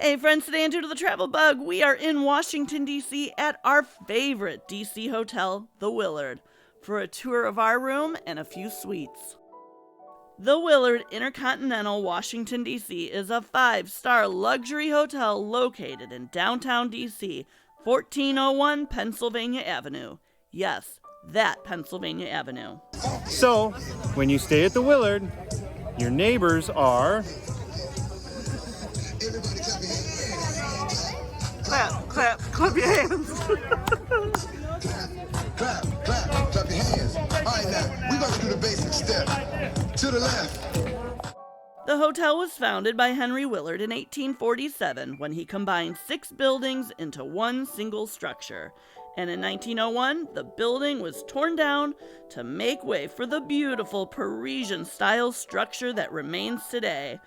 Hey friends, today on Due to the Travel Bug, we are in Washington, D.C. at our favorite D.C. hotel, the Willard, for a tour of our room and a few suites. The Willard InterContinental Washington, D.C. is a 5-star luxury hotel located in downtown D.C., 1401 Pennsylvania Avenue. Yes, that Pennsylvania Avenue. So, when you stay at the Willard, your neighbors are... Clap your hands. Clap your hands. All right, now, we're going to do the basic step. To the left. The hotel was founded by Henry Willard in 1847 when he combined 6 buildings into one single structure. And in 1901, the building was torn down to make way for the beautiful Parisian-style structure that remains today,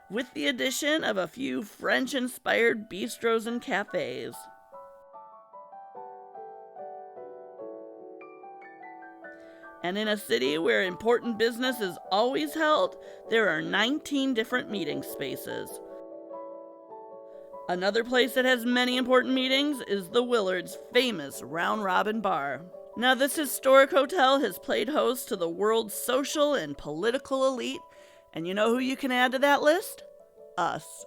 with the addition of a few French-inspired bistros and cafes. And in a city where important business is always held, there are 19 different meeting spaces. Another place that has many important meetings is the Willard's famous Round Robin Bar. Now, this historic hotel has played host to the world's social and political elite, and you know who you can add to that list? Us.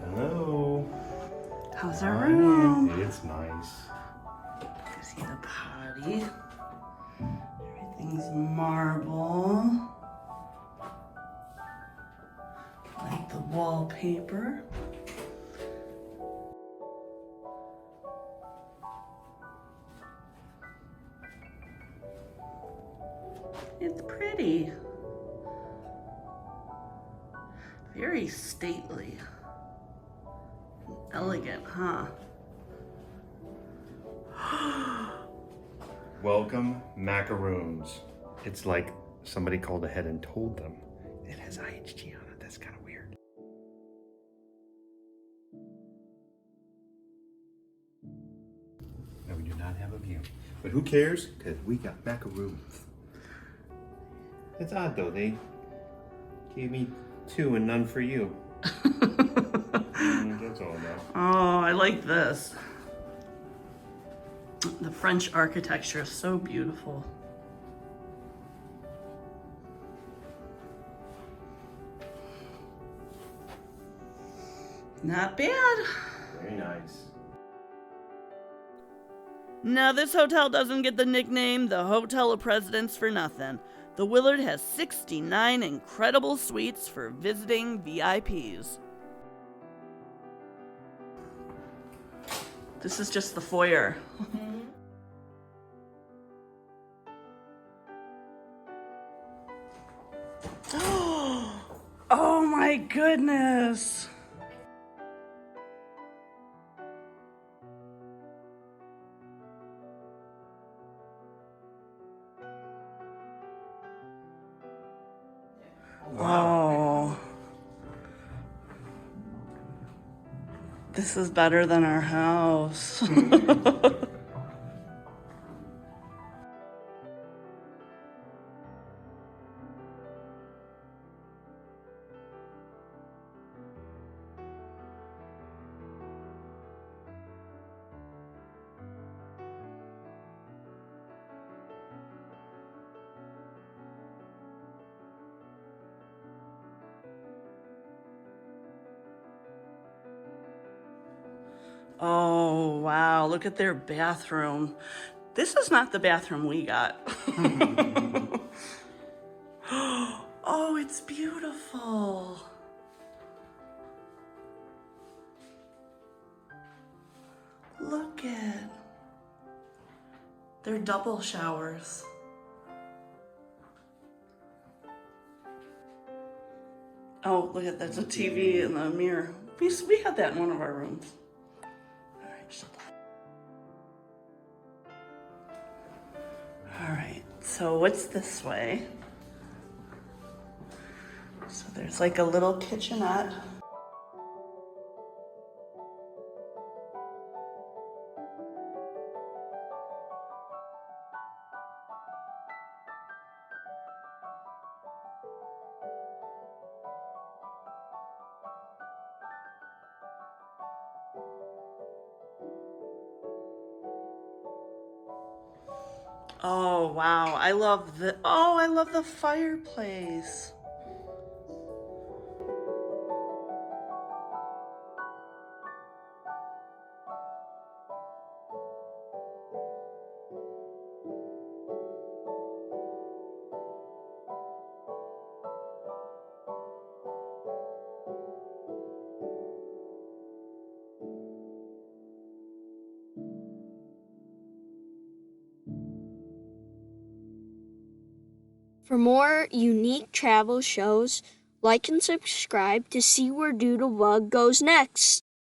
Hello. How's our room? It's nice. See the potty. Everything's marble. Like the wallpaper. It's pretty. Very stately. Elegant, huh? Welcome, macaroons. It's like somebody called ahead and told them. It has IHG on it. That's kind of weird. No, we do not have a view. But who cares? Because we got macaroons. It's odd though. They gave me 2 and none for you. That's all about. Oh, I like this. The French architecture is so beautiful. Not bad. Very nice. Now, this hotel doesn't get the nickname the Hotel of Presidents for nothing. The Willard has 69 incredible suites for visiting VIPs. This is just the foyer. Oh my goodness! Wow. This is better than our house. Oh, wow. Look at their bathroom. This is not the bathroom we got. Oh, it's beautiful. Look at. They're double showers. Oh, look at there's a TV in the mirror. We had that in one of our rooms. All right, so what's this way? So there's like a little kitchenette. Oh, wow. I love the fireplace. For more unique travel shows, like and subscribe to see where Doodlebug goes next.